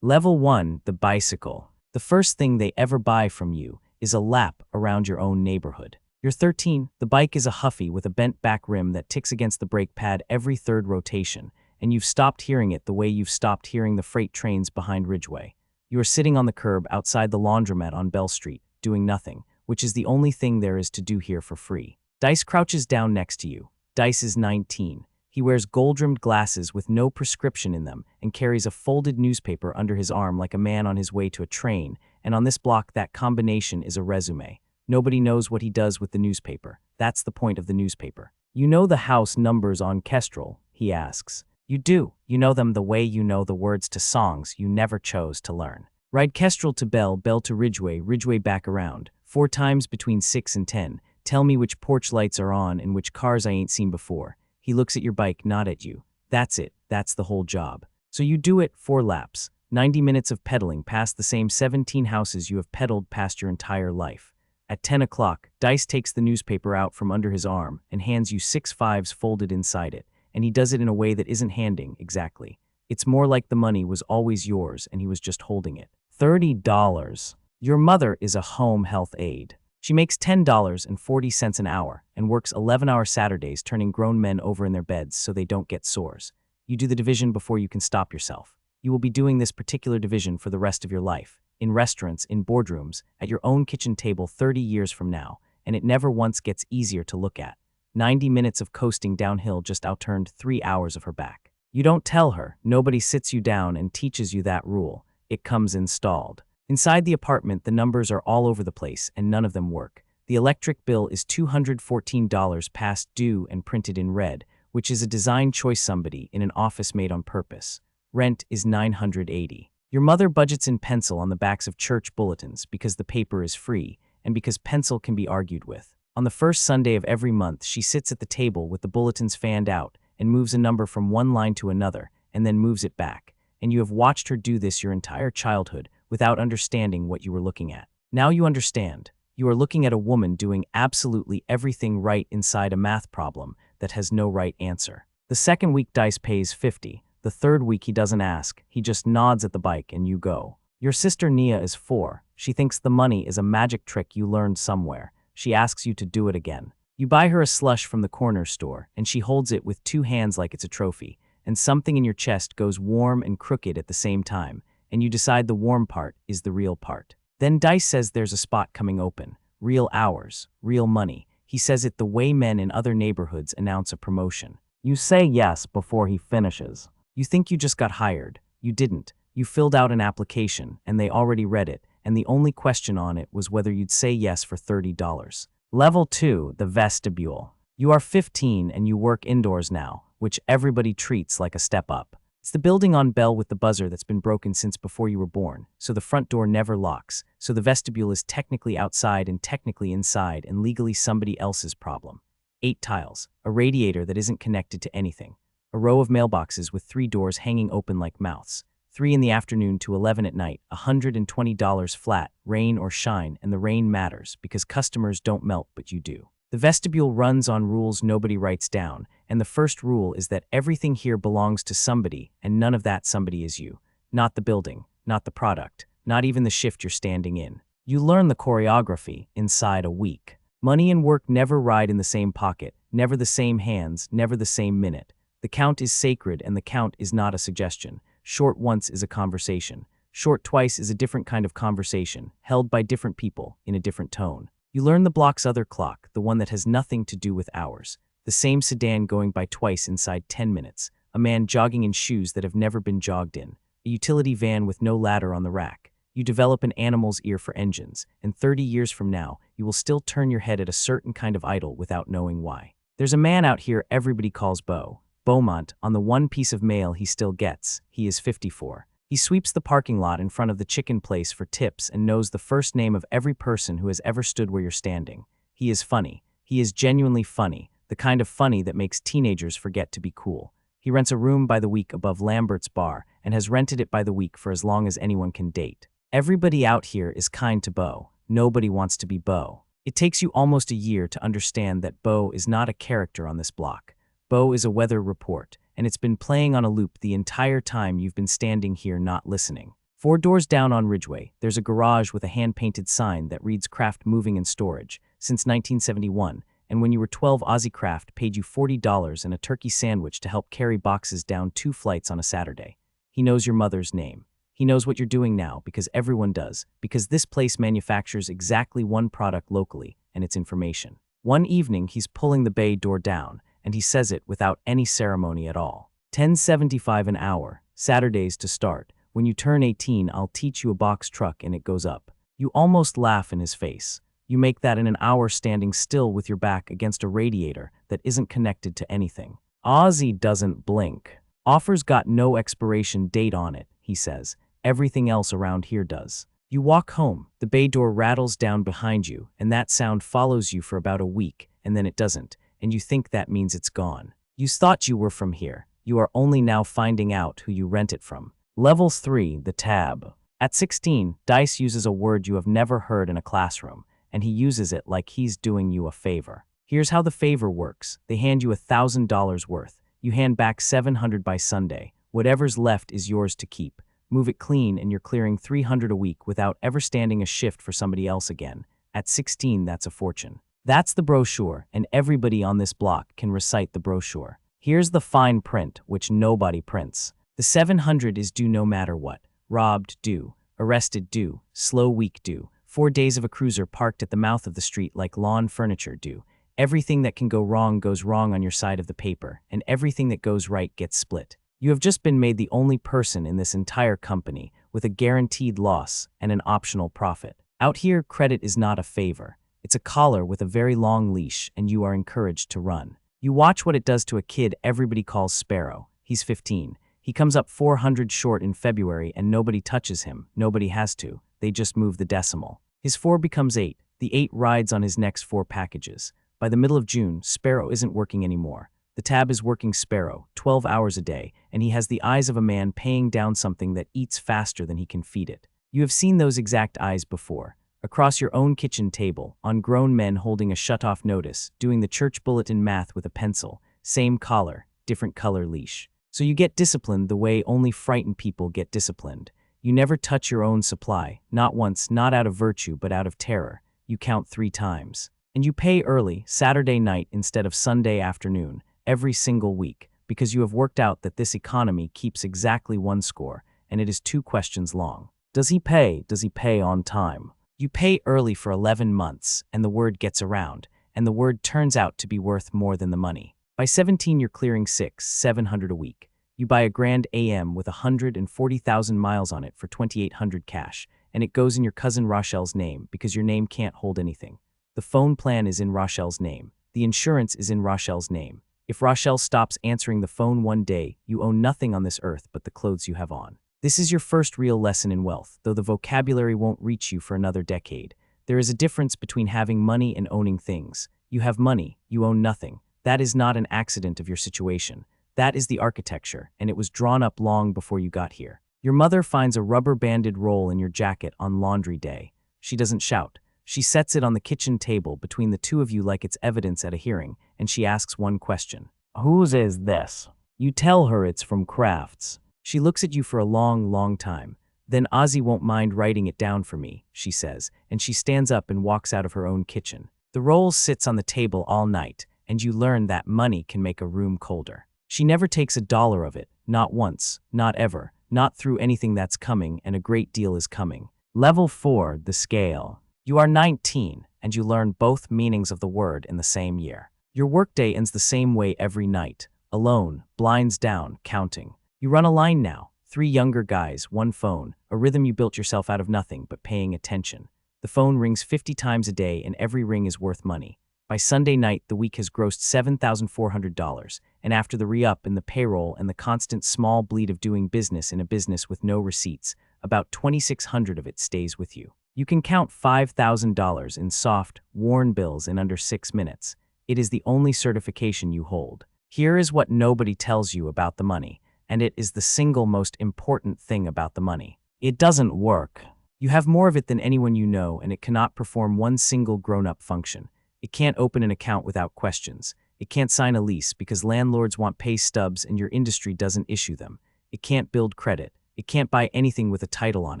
Level 1, the bicycle. The first thing they ever buy from you is a lap around your own neighborhood. You're 13, the bike is a Huffy with a bent back rim that ticks against the brake pad every third rotation, and you've stopped hearing it the way you've stopped hearing the freight trains behind Ridgeway. You are sitting on the curb outside the laundromat on Bell Street, doing nothing, which is the only thing there is to do here for free. Dice crouches down next to you. Dice is 19. He wears gold-rimmed glasses with no prescription in them and carries a folded newspaper under his arm like a man on his way to a train, and on this block that combination is a resume. Nobody knows what he does with the newspaper. That's the point of the newspaper. You know the house numbers on Kestrel? He asks. You do. You know them the way you know the words to songs you never chose to learn. Ride Kestrel to Bell, Bell to Ridgeway, Ridgeway back around. 4 times between 6 and 10. Tell me which porch lights are on and which cars I ain't seen before. He looks at your bike, not at you. That's it. That's the whole job. So you do it 4 laps. 90 minutes of pedaling past the same 17 houses you have pedaled past your entire life. At 10 o'clock, Dice takes the newspaper out from under his arm and hands you 6 fives folded inside it, and he does it in a way that isn't handing, exactly. It's more like the money was always yours and he was just holding it. $30. Your mother is a home health aide. She makes $10.40 an hour and works 11-hour Saturdays turning grown men over in their beds so they don't get sores. You do the division before you can stop yourself. You will be doing this particular division for the rest of your life, in restaurants, in boardrooms, at your own kitchen table 30 years from now, and it never once gets easier to look at. 90 minutes of coasting downhill just outturned 3 hours of her back. You don't tell her, nobody sits you down and teaches you that rule. It comes installed. Inside the apartment, the numbers are all over the place, and none of them work. The electric bill is $214 past due and printed in red, which is a design choice somebody in an office made on purpose. Rent is $980. Your mother budgets in pencil on the backs of church bulletins because the paper is free, and because pencil can be argued with. On the first Sunday of every month, she sits at the table with the bulletins fanned out and moves a number from one line to another, and then moves it back. And you have watched her do this your entire childhood, without understanding what you were looking at. Now you understand. You are looking at a woman doing absolutely everything right inside a math problem that has no right answer. The second week Dice pays $50. The third week he doesn't ask. He just nods at the bike and you go. Your sister Nia is 4. She thinks the money is a magic trick you learned somewhere. She asks you to do it again. You buy her a slush from the corner store and she holds it with 2 hands like it's a trophy, and something in your chest goes warm and crooked at the same time, and you decide the warm part is the real part. Then Dice says there's a spot coming open. Real hours, real money. He says it the way men in other neighborhoods announce a promotion. You say yes before he finishes. You think you just got hired. You didn't. You filled out an application, and they already read it, and the only question on it was whether you'd say yes for $30. Level 2, the vestibule. You are 15 and you work indoors now, which everybody treats like a step up. It's the building on Bell with the buzzer that's been broken since before you were born, so the front door never locks, so the vestibule is technically outside and technically inside and legally somebody else's problem. 8 tiles, a radiator that isn't connected to anything, a row of mailboxes with 3 doors hanging open like mouths, 3 in the afternoon to 11 at night, $120 flat, rain or shine, and the rain matters because customers don't melt but you do. The vestibule runs on rules nobody writes down, and the first rule is that everything here belongs to somebody, and none of that somebody is you. Not the building, not the product, not even the shift you're standing in. You learn the choreography inside a week. Money and work never ride in the same pocket, never the same hands, never the same minute. The count is sacred and the count is not a suggestion. Short once is a conversation. Short twice is a different kind of conversation, held by different people, in a different tone. You learn the block's other clock, the one that has nothing to do with hours. The same sedan going by twice inside 10 minutes. A man jogging in shoes that have never been jogged in. A utility van with no ladder on the rack. You develop an animal's ear for engines, and 30 years from now, you will still turn your head at a certain kind of idol without knowing why. There's a man out here everybody calls Beau. Beaumont, on the one piece of mail he still gets. He is 54. He sweeps the parking lot in front of the chicken place for tips and knows the first name of every person who has ever stood where you're standing. He is funny. He is genuinely funny, the kind of funny that makes teenagers forget to be cool. He rents a room by the week above Lambert's bar and has rented it by the week for as long as anyone can date. Everybody out here is kind to Beau. Nobody wants to be Beau. It takes you almost a year to understand that Beau is not a character on this block. Beau is a weather report, and it's been playing on a loop the entire time you've been standing here not listening. 4 doors down on Ridgeway, there's a garage with a hand-painted sign that reads Craft Moving and Storage, since 1971, and when you were 12, Aussie Craft paid you $40 and a turkey sandwich to help carry boxes down 2 flights on a Saturday. He knows your mother's name. He knows what you're doing now, because everyone does, because this place manufactures exactly one product locally, and it's information. One evening, he's pulling the bay door down, and he says it without any ceremony at all. $10.75 an hour, Saturdays to start. When you turn 18, I'll teach you a box truck and it goes up. You almost laugh in his face. You make that in an hour standing still with your back against a radiator that isn't connected to anything. Ozzy doesn't blink. Offer's got no expiration date on it, he says. Everything else around here does. You walk home, the bay door rattles down behind you, and that sound follows you for about a week, and then it doesn't, and you think that means it's gone. You thought you were from here. You are only now finding out who you rent it from. Level 3, the tab. At 16, Dice uses a word you have never heard in a classroom, and he uses it like he's doing you a favor. Here's how the favor works. They hand you $1,000 worth. You hand back $700 by Sunday. Whatever's left is yours to keep. Move it clean and you're clearing $300 a week without ever standing a shift for somebody else again. At 16, that's a fortune. That's the brochure, and everybody on this block can recite the brochure. Here's the fine print, which nobody prints. The $700 is due no matter what. Robbed, due. Arrested, due. Slow week, due. 4 days of a cruiser parked at the mouth of the street like lawn furniture, due. Everything that can go wrong goes wrong on your side of the paper, and everything that goes right gets split. You have just been made the only person in this entire company with a guaranteed loss and an optional profit. Out here, credit is not a favor. It's a collar with a very long leash, and you are encouraged to run. You watch what it does to a kid everybody calls Sparrow. He's 15. He comes up 400 short in February, and nobody touches him. Nobody has to. They just move the decimal. His 4 becomes 8. The 8 rides on his next 4 packages. By the middle of June, Sparrow isn't working anymore. The tab is working Sparrow, 12 hours a day, and he has the eyes of a man paying down something that eats faster than he can feed it. You have seen those exact eyes before. Across your own kitchen table, on grown men holding a shut-off notice, doing the church bulletin math with a pencil, same collar, different color leash. So you get disciplined the way only frightened people get disciplined. You never touch your own supply, not once, not out of virtue, but out of terror. You count 3 times. And you pay early, Saturday night instead of Sunday afternoon, every single week, because you have worked out that this economy keeps exactly 1 score, and it is 2 questions long. Does he pay? Does he pay on time? You pay early for 11 months, and the word gets around, and the word turns out to be worth more than the money. By 17, you're clearing $700 a week. You buy a Grand AM with 140,000 miles on it for $2,800 cash, and it goes in your cousin Rochelle's name because your name can't hold anything. The phone plan is in Rochelle's name. The insurance is in Rochelle's name. If Rochelle stops answering the phone one day, you own nothing on this earth but the clothes you have on. This is your first real lesson in wealth, though the vocabulary won't reach you for another decade. There is a difference between having money and owning things. You have money, you own nothing. That is not an accident of your situation. That is the architecture, and it was drawn up long before you got here. Your mother finds a rubber-banded roll in your jacket on laundry day. She doesn't shout. She sets it on the kitchen table between the 2 of you like it's evidence at a hearing, and she asks one question. Whose is this? You tell her it's from Kraft's. She looks at you for a long, long time. Then Ozzy won't mind writing it down for me, she says, and she stands up and walks out of her own kitchen. The roll sits on the table all night, and you learn that money can make a room colder. She never takes $1 of it, not once, not ever, not through anything that's coming, and a great deal is coming. Level 4, the scale. You are 19, and you learn both meanings of the word in the same year. Your workday ends the same way every night, alone, blinds down, counting. You run a line now, 3 younger guys, 1 phone, a rhythm you built yourself out of nothing but paying attention. The phone rings 50 times a day, and every ring is worth money. By Sunday night, the week has grossed $7,400, and after the re-up and the payroll and the constant small bleed of doing business in a business with no receipts, about $2,600 of it stays with you. You can count $5,000 in soft, worn bills in under 6 minutes. It is the only certification you hold. Here is what nobody tells you about the money, and it is the single most important thing about the money. It doesn't work. You have more of it than anyone you know, and it cannot perform one single grown-up function. It can't open an account without questions. It can't sign a lease because landlords want pay stubs and your industry doesn't issue them. It can't build credit. It can't buy anything with a title on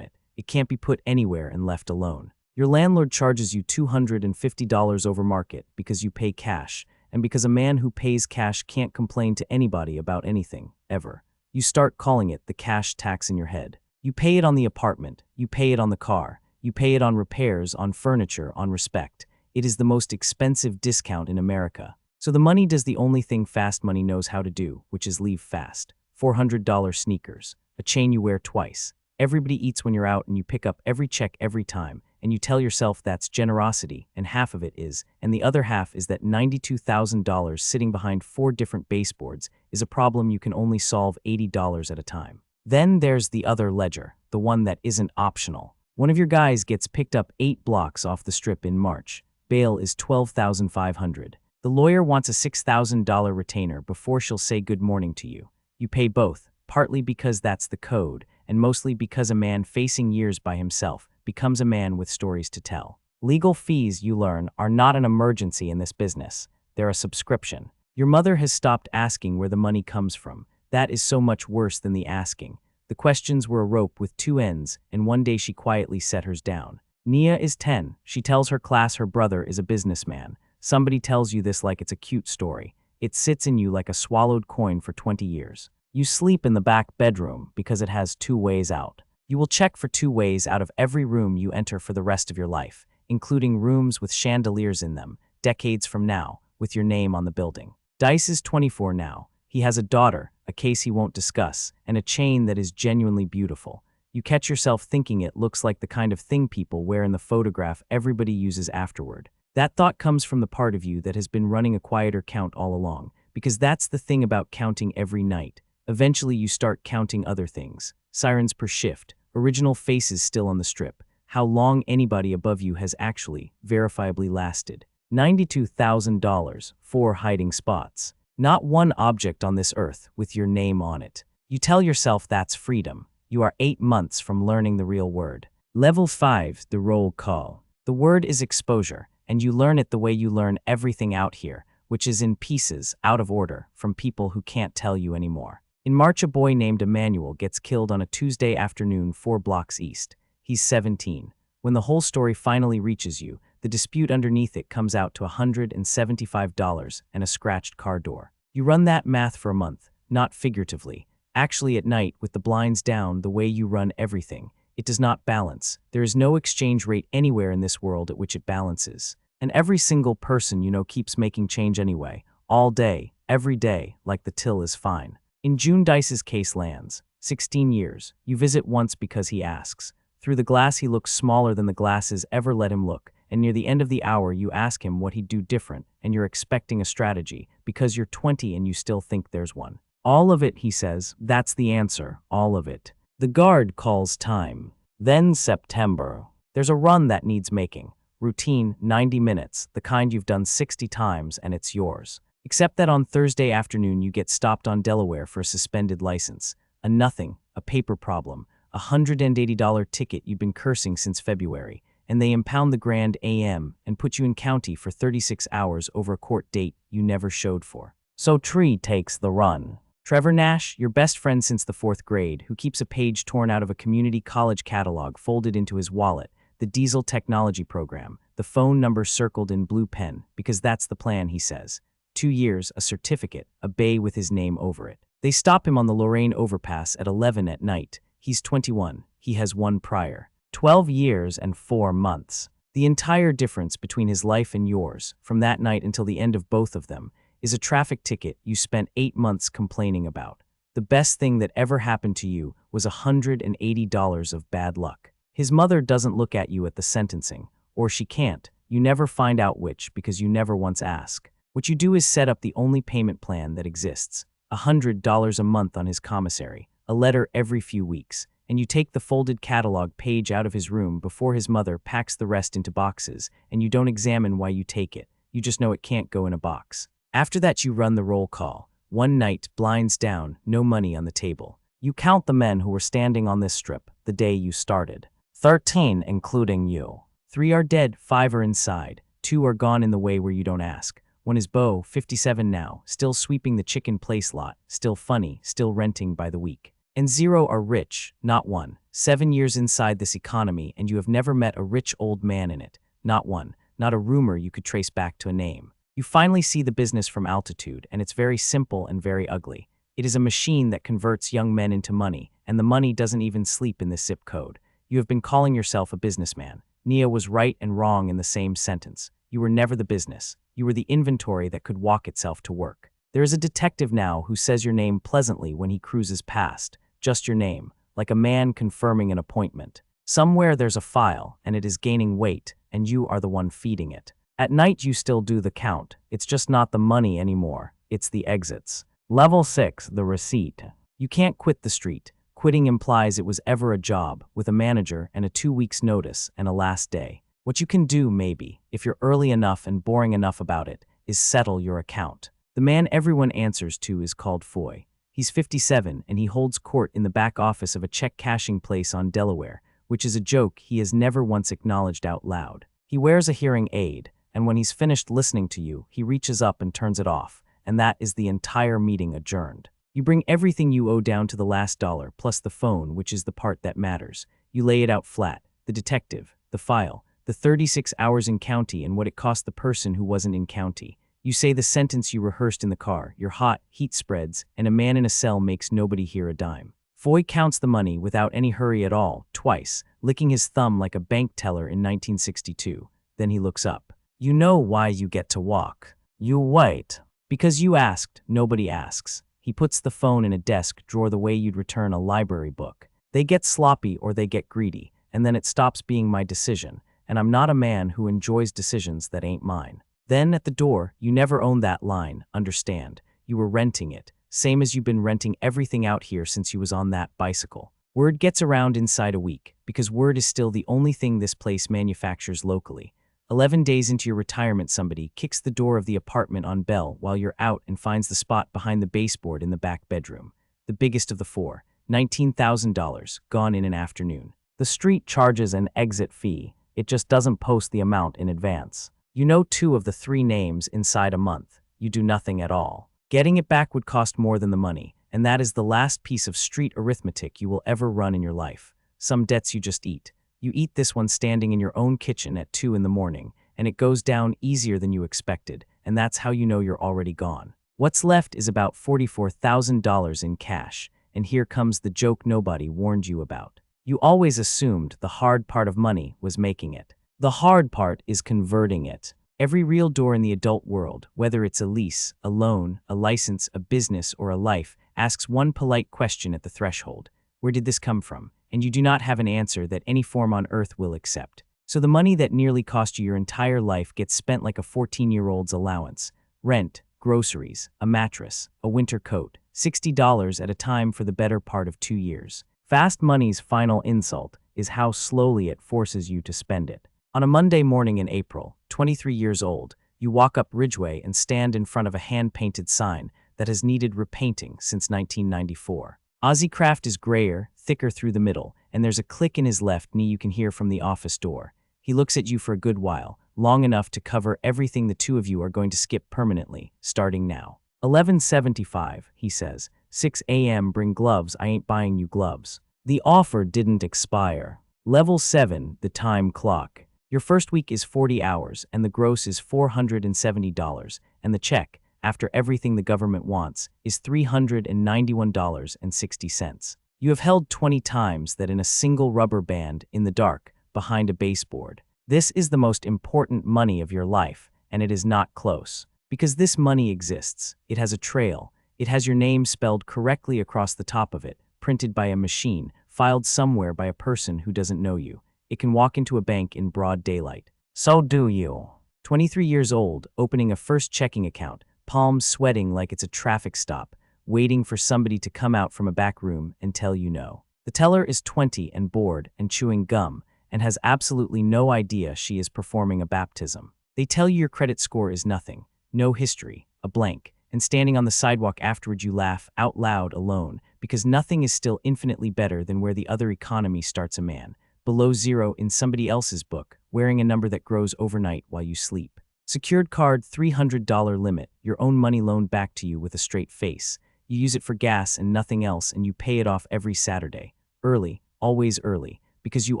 it. It can't be put anywhere and left alone. Your landlord charges you $250 over market because you pay cash, and because a man who pays cash can't complain to anybody about anything, ever. You start calling it the cash tax in your head. You pay it on the apartment, you pay it on the car, you pay it on repairs, on furniture, on respect. It is the most expensive discount in America. So the money does the only thing fast money knows how to do, which is leave fast. $400 sneakers, a chain you wear twice. Everybody eats when you're out and you pick up every check every time, and you tell yourself that's generosity, and half of it is, and the other half is that $92,000 sitting behind 4 different baseboards is a problem you can only solve $80 at a time. Then there's the other ledger, the one that isn't optional. One of your guys gets picked up 8 blocks off the strip in March. Bail is $12,500. The lawyer wants a $6,000 retainer before she'll say good morning to you. You pay both, partly because that's the code, and mostly because a man facing years by himself becomes a man with stories to tell. Legal fees, you learn, are not an emergency in this business. They're a subscription. Your mother has stopped asking where the money comes from. That is so much worse than the asking. The questions were a rope with 2 ends, and one day she quietly set hers down. Nia is 10. She tells her class her brother is a businessman. Somebody tells you this like it's a cute story. It sits in you like a swallowed coin for 20 years. You sleep in the back bedroom because it has 2 ways out. You will check for 2 ways out of every room you enter for the rest of your life, including rooms with chandeliers in them, decades from now, with your name on the building. Dice is 24 now. He has a daughter, a case he won't discuss, and a chain that is genuinely beautiful. You catch yourself thinking it looks like the kind of thing people wear in the photograph everybody uses afterward. That thought comes from the part of you that has been running a quieter count all along, because that's the thing about counting every night. Eventually you start counting other things. Sirens per shift, original faces still on the strip, how long anybody above you has actually, verifiably lasted. $92,000, 4 hiding spots. Not one object on this earth with your name on it. You tell yourself that's freedom. You are 8 months from learning the real word. Level 5, the roll call. The word is exposure, and you learn it the way you learn everything out here, which is in pieces, out of order, from people who can't tell you anymore. In March, a boy named Emmanuel gets killed on a Tuesday afternoon 4 blocks east. He's 17. When the whole story finally reaches you, the dispute underneath it comes out to $175 and a scratched car door. You run that math for a month, not figuratively. Actually, at night, with the blinds down, the way you run everything, it does not balance. There is no exchange rate anywhere in this world at which it balances. And every single person you know keeps making change anyway, all day, every day, like the till is fine. In June, Dice's case lands. 16 years. You visit once because he asks. Through the glass he looks smaller than the glasses ever let him look, and near the end of the hour you ask him what he'd do different, and you're expecting a strategy, because you're 20 and you still think there's one. All of it, he says, that's the answer, all of it. The guard calls time. Then September. There's a run that needs making. Routine, 90 minutes, the kind you've done 60 times and it's yours. Except that on Thursday afternoon you get stopped on Delaware for a suspended license. A nothing, a paper problem, a $180 ticket you've been cursing since February, and they impound the Grand AM and put you in county for 36 hours over a court date you never showed for. So Tree takes the run. Trevor Nash, your best friend since the 4th grade, who keeps a page torn out of a community college catalog folded into his wallet, the diesel technology program, the phone number circled in blue pen, because that's the plan, he says. 2 years, a certificate, a bay with his name over it. They stop him on the Lorraine overpass at 11 at night. He's 21. He has 1 prior. 12 years and 4 months. The entire difference between his life and yours, from that night until the end of both of them, is a traffic ticket you spent 8 months complaining about. The best thing that ever happened to you was $180 of bad luck. His mother doesn't look at you at the sentencing, or she can't. You never find out which because you never once ask. What you do is set up the only payment plan that exists, $100 a month on his commissary, a letter every few weeks, and you take the folded catalog page out of his room before his mother packs the rest into boxes, and you don't examine why you take it. You just know it can't go in a box. After that you run the roll call. One night, blinds down, no money on the table. You count the men who were standing on this strip the day you started. 13, including you. 3 are dead, 5 are inside. 2 are gone in the way where you don't ask. One is Bo, 57 now, still sweeping the chicken place lot, still funny, still renting by the week. And 0 are rich, not one. 7 years inside this economy and you have never met a rich old man in it. Not one. Not a rumor you could trace back to a name. You finally see the business from altitude, and it's very simple and very ugly. It is a machine that converts young men into money, and the money doesn't even sleep in this zip code. You have been calling yourself a businessman. Nia was right and wrong in the same sentence. You were never the business. You were the inventory that could walk itself to work. There is a detective now who says your name pleasantly when he cruises past. Just your name, like a man confirming an appointment. Somewhere there's a file, and it is gaining weight, and you are the one feeding it. At night you still do the count. It's just not the money anymore. It's the exits. Level 6, the receipt. You can't quit the street. Quitting implies it was ever a job, with a manager and a 2 weeks notice and a last day. What you can do, maybe, if you're early enough and boring enough about it, is settle your account. The man everyone answers to is called Foy. He's 57 and he holds court in the back office of a check cashing place on Delaware, which is a joke he has never once acknowledged out loud. He wears a hearing aid, and when he's finished listening to you, he reaches up and turns it off, and that is the entire meeting adjourned. You bring everything you owe down to the last dollar, plus the phone, which is the part that matters. You lay it out flat, the detective, the file, the 36 hours in county and what it cost the person who wasn't in county. You say the sentence you rehearsed in the car, you're hot, heat spreads, and a man in a cell makes nobody hear a dime. Foy counts the money without any hurry at all, twice, licking his thumb like a bank teller in 1962. Then he looks up. You know why you get to walk. You wait. Because you asked, nobody asks. He puts the phone in a desk drawer the way you'd return a library book. They get sloppy or they get greedy, and then it stops being my decision, and I'm not a man who enjoys decisions that ain't mine. Then at the door, you never owned that line, understand. You were renting it, same as you've been renting everything out here since you was on that bicycle. Word gets around inside a week, because word is still the only thing this place manufactures locally. 11 days into your retirement, somebody kicks the door of the apartment on bell while you're out and finds the spot behind the baseboard in the back bedroom. The biggest of the four, $19,000, gone in an afternoon. The street charges an exit fee. It just doesn't post the amount in advance. You know 2 of the 3 names inside a month. You do nothing at all. Getting it back would cost more than the money, and that is the last piece of street arithmetic you will ever run in your life. Some debts you just eat. You eat this one standing in your own kitchen at 2 in the morning, and it goes down easier than you expected, and that's how you know you're already gone. What's left is about $44,000 in cash, and here comes the joke nobody warned you about. You always assumed the hard part of money was making it. The hard part is converting it. Every real door in the adult world, whether it's a lease, a loan, a license, a business, or a life, asks one polite question at the threshold. Where did this come from? And you do not have an answer that any form on earth will accept. So the money that nearly cost you your entire life gets spent like a 14-year-old's allowance. Rent, groceries, a mattress, a winter coat, $60 at a time for the better part of 2 years. Fast money's final insult is how slowly it forces you to spend it. On a Monday morning in April, 23 years old, you walk up Ridgeway and stand in front of a hand-painted sign that has needed repainting since 1994. Aussie Craft is grayer, thicker through the middle, and there's a click in his left knee you can hear from the office door. He looks at you for a good while, long enough to cover everything the 2 of you are going to skip permanently, starting now. 11:75, he says. 6 a.m. Bring gloves, I ain't buying you gloves. The offer didn't expire. Level 7, the time clock. Your first week is 40 hours, and the gross is $470, and the check, after everything the government wants, is $391.60. You have held 20 times that in a single rubber band, in the dark, behind a baseboard. This is the most important money of your life, and it is not close. Because this money exists, it has a trail. It has your name spelled correctly across the top of it, printed by a machine, filed somewhere by a person who doesn't know you. It can walk into a bank in broad daylight. So do you. 23 years old, opening a first checking account, palms sweating like it's a traffic stop, waiting for somebody to come out from a back room and tell you no. The teller is 20 and bored and chewing gum and has absolutely no idea she is performing a baptism. They tell you your credit score is nothing, no history, a blank, and standing on the sidewalk afterward you laugh out loud alone because nothing is still infinitely better than where the other economy starts a man, below 0 in somebody else's book, wearing a number that grows overnight while you sleep. Secured card $300 limit, your own money loaned back to you with a straight face. You use it for gas and nothing else, and you pay it off every Saturday. Early, always early, because you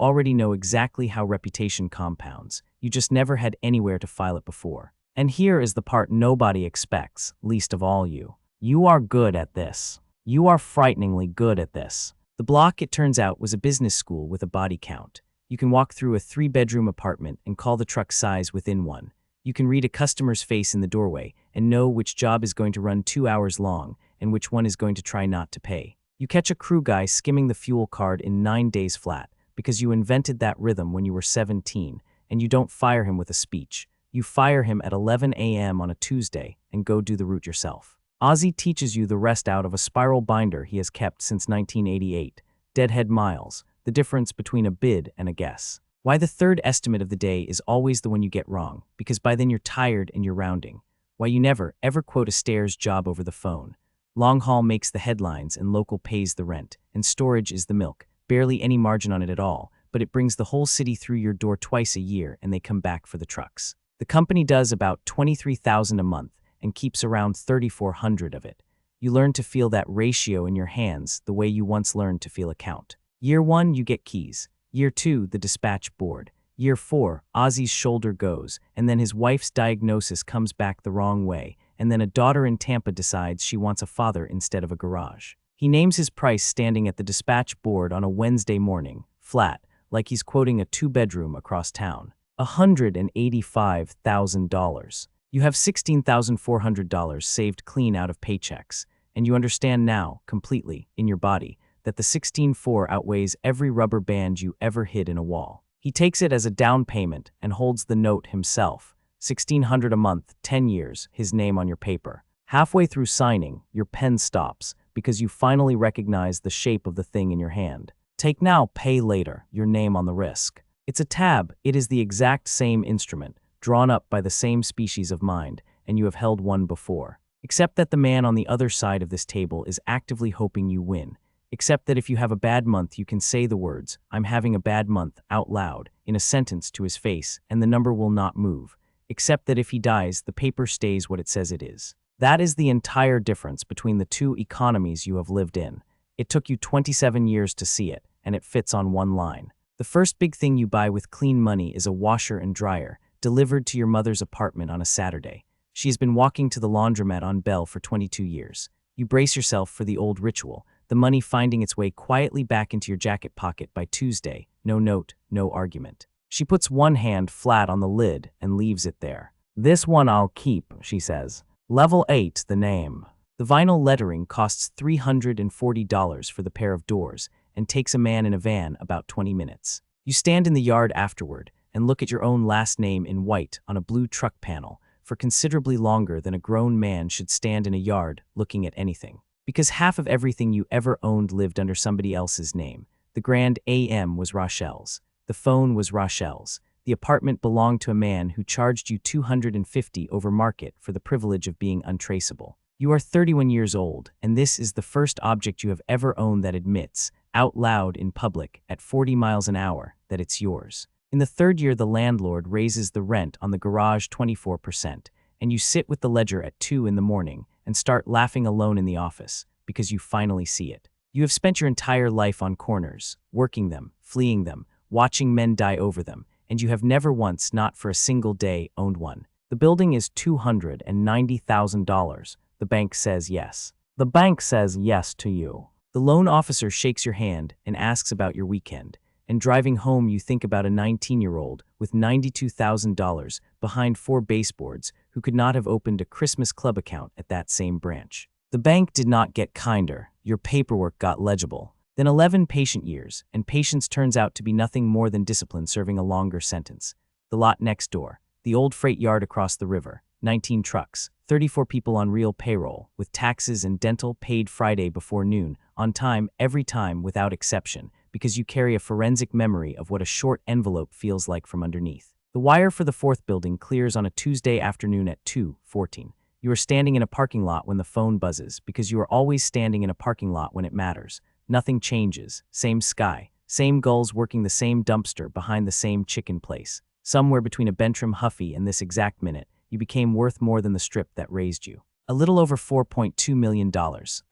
already know exactly how reputation compounds. You just never had anywhere to file it before. And here is the part nobody expects, least of all you. You are good at this. You are frighteningly good at this. The block, it turns out, was a business school with a body count. You can walk through a 3-bedroom apartment and call the truck size within one. You can read a customer's face in the doorway and know which job is going to run 2 hours long and which one is going to try not to pay. You catch a crew guy skimming the fuel card in 9 days flat because you invented that rhythm when you were 17, and you don't fire him with a speech. You fire him at 11 a.m. on a Tuesday and go do the route yourself. Ozzy teaches you the rest out of a spiral binder he has kept since 1988. Deadhead miles, the difference between a bid and a guess. Why the third estimate of the day is always the one you get wrong, because by then you're tired and you're rounding. Why you never, ever quote a stairs job over the phone. Long haul makes the headlines and local pays the rent, and storage is the milk. Barely any margin on it at all, but it brings the whole city through your door twice a year and they come back for the trucks. The company does about $23,000 a month and keeps around $3,400 of it. You learn to feel that ratio in your hands the way you once learned to feel a count. Year 1, you get keys. Year 2, the dispatch board. Year 4, Ozzy's shoulder goes, and then his wife's diagnosis comes back the wrong way, and then a daughter in Tampa decides she wants a father instead of a garage. He names his price standing at the dispatch board on a Wednesday morning, flat, like he's quoting a 2-bedroom across town. $185,000. You have $16,400 saved clean out of paychecks, and you understand now, completely, in your body, that the 16.4 outweighs every rubber band you ever hid in a wall. He takes it as a down payment and holds the note himself. $1,600 a month, 10 years, his name on your paper. Halfway through signing, your pen stops because you finally recognize the shape of the thing in your hand. Take now, pay later, your name on the risk. It's a tab. It is the exact same instrument, drawn up by the same species of mind, and you have held one before. Except that the man on the other side of this table is actively hoping you win. Except that if you have a bad month, you can say the words, "I'm having a bad month," out loud, in a sentence to his face, and the number will not move. Except that if he dies, the paper stays what it says it is. That is the entire difference between the two economies you have lived in. It took you 27 years to see it, and it fits on one line. The first big thing you buy with clean money is a washer and dryer, delivered to your mother's apartment on a Saturday. She has been walking to the laundromat on Bell for 22 years. You brace yourself for the old ritual, the money finding its way quietly back into your jacket pocket by Tuesday. No note, no argument. She puts one hand flat on the lid and leaves it there. "This one I'll keep," she says. "Level 8, the name." The vinyl lettering costs $340 for the pair of doors and takes a man in a van about 20 minutes. You stand in the yard afterward and look at your own last name in white on a blue truck panel for considerably longer than a grown man should stand in a yard looking at anything. Because half of everything you ever owned lived under somebody else's name. The Grand AM was Rochelle's. The phone was Rochelle's. The apartment belonged to a man who charged you $250 over market for the privilege of being untraceable. You are 31 years old, and this is the first object you have ever owned that admits, out loud in public, at 40 miles an hour, that it's yours. In the third year, the landlord raises the rent on the garage 24%, and you sit with the ledger at 2 in the morning and start laughing alone in the office, because you finally see it. You have spent your entire life on corners, working them, fleeing them, watching men die over them, and you have never once, not for a single day, owned one. The building is $290,000. The bank says yes. The bank says yes to you. The loan officer shakes your hand and asks about your weekend, and driving home you think about a 19-year-old with $92,000 behind 4 baseboards who could not have opened a Christmas club account at that same branch. The bank did not get kinder. Your paperwork got legible. Then 11 patient years, and patience turns out to be nothing more than discipline serving a longer sentence. The lot next door, the old freight yard across the river, 19 trucks, 34 people on real payroll, with taxes and dental paid Friday before noon, on time, every time, without exception, because you carry a forensic memory of what a short envelope feels like from underneath. The wire for the 4th building clears on a Tuesday afternoon at 2:14. You are standing in a parking lot when the phone buzzes, because you are always standing in a parking lot when it matters. Nothing changes. Same sky. Same gulls working the same dumpster behind the same chicken place. Somewhere between a Bentram Huffy and this exact minute, you became worth more than the strip that raised you. A little over $4.2 million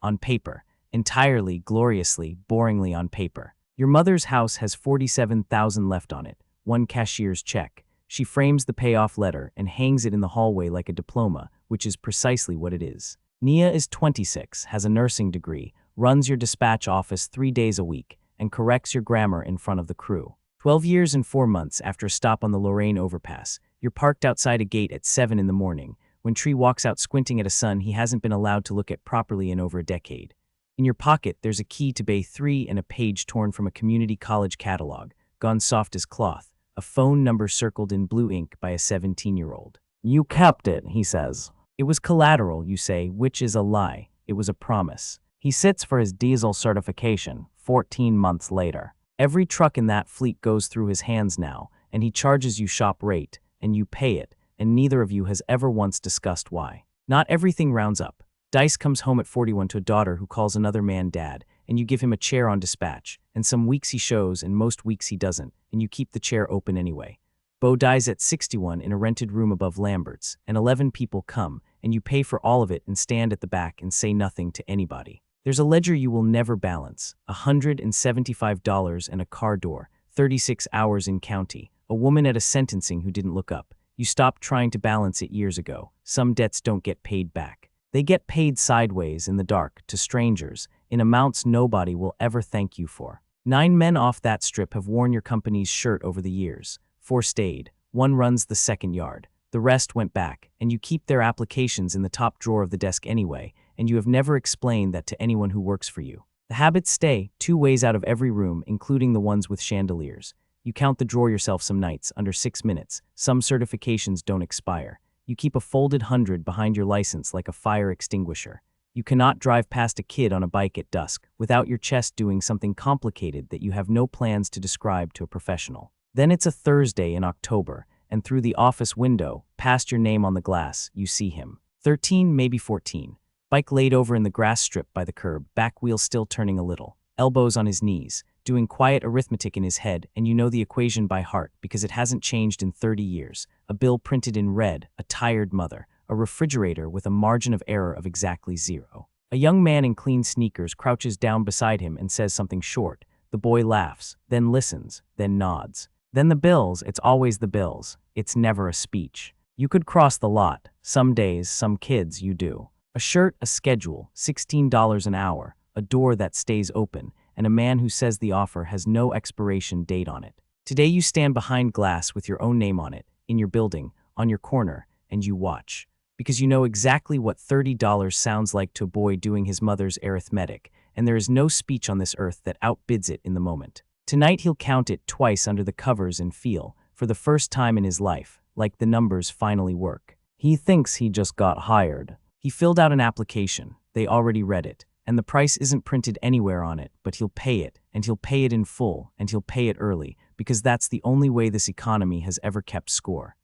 on paper, entirely, gloriously, boringly on paper. Your mother's house has $47,000 left on it, one cashier's check. She frames the payoff letter and hangs it in the hallway like a diploma, which is precisely what it is. Nia is 26, has a nursing degree, runs your dispatch office 3 days a week, and corrects your grammar in front of the crew. 12 years and 4 months after a stop on the Lorraine overpass, you're parked outside a gate at 7 in the morning, when Tree walks out squinting at a son he hasn't been allowed to look at properly in over a decade. In your pocket, there's a key to Bay 3 and a page torn from a community college catalog, gone soft as cloth, a phone number circled in blue ink by a 17-year-old. You kept it, he says. It was collateral, you say, which is a lie. It was a promise. He sits for his diesel certification, 14 months later. Every truck in that fleet goes through his hands now, and he charges you shop rate, and you pay it, and neither of you has ever once discussed why. Not everything rounds up. Dice comes home at 41 to a daughter who calls another man dad, and you give him a chair on dispatch, and some weeks he shows and most weeks he doesn't, and you keep the chair open anyway. Bo dies at 61 in a rented room above Lambert's, and 11 people come, and you pay for all of it and stand at the back and say nothing to anybody. There's a ledger you will never balance, $175 and a car door, 36 hours in county, a woman at a sentencing who didn't look up. You stopped trying to balance it years ago. Some debts don't get paid back. They get paid sideways in the dark, to strangers, in amounts nobody will ever thank you for. 9 men off that strip have worn your company's shirt over the years. 4 stayed. 1 runs the second yard. The rest went back, and you keep their applications in the top drawer of the desk anyway, and you have never explained that to anyone who works for you. The habits stay, 2 ways out of every room, including the ones with chandeliers. You count the drawer yourself some nights, under 6 minutes. Some certifications don't expire. You keep a folded 100 behind your license like a fire extinguisher. You cannot drive past a kid on a bike at dusk without your chest doing something complicated that you have no plans to describe to a professional. Then it's a Thursday in October, and through the office window, past your name on the glass, you see him. 13, maybe 14. Bike laid over in the grass strip by the curb, back wheel still turning a little. Elbows on his knees, doing quiet arithmetic in his head, and you know the equation by heart because it hasn't changed in 30 years. A bill printed in red, a tired mother, a refrigerator with a margin of error of exactly 0. A young man in clean sneakers crouches down beside him and says something short. The boy laughs, then listens, then nods. Then the bills, it's always the bills. It's never a speech. You could cross the lot. Some days, some kids, you do. A shirt, a schedule, $16 an hour, a door that stays open, and a man who says the offer has no expiration date on it. Today you stand behind glass with your own name on it, in your building, on your corner, and you watch. Because you know exactly what $30 sounds like to a boy doing his mother's arithmetic, and there is no speech on this earth that outbids it in the moment. Tonight he'll count it twice under the covers and feel, for the first time in his life, like the numbers finally work. He thinks he just got hired. He filled out an application. They already read it. And the price isn't printed anywhere on it, but he'll pay it, and he'll pay it in full, and he'll pay it early, because that's the only way this economy has ever kept score.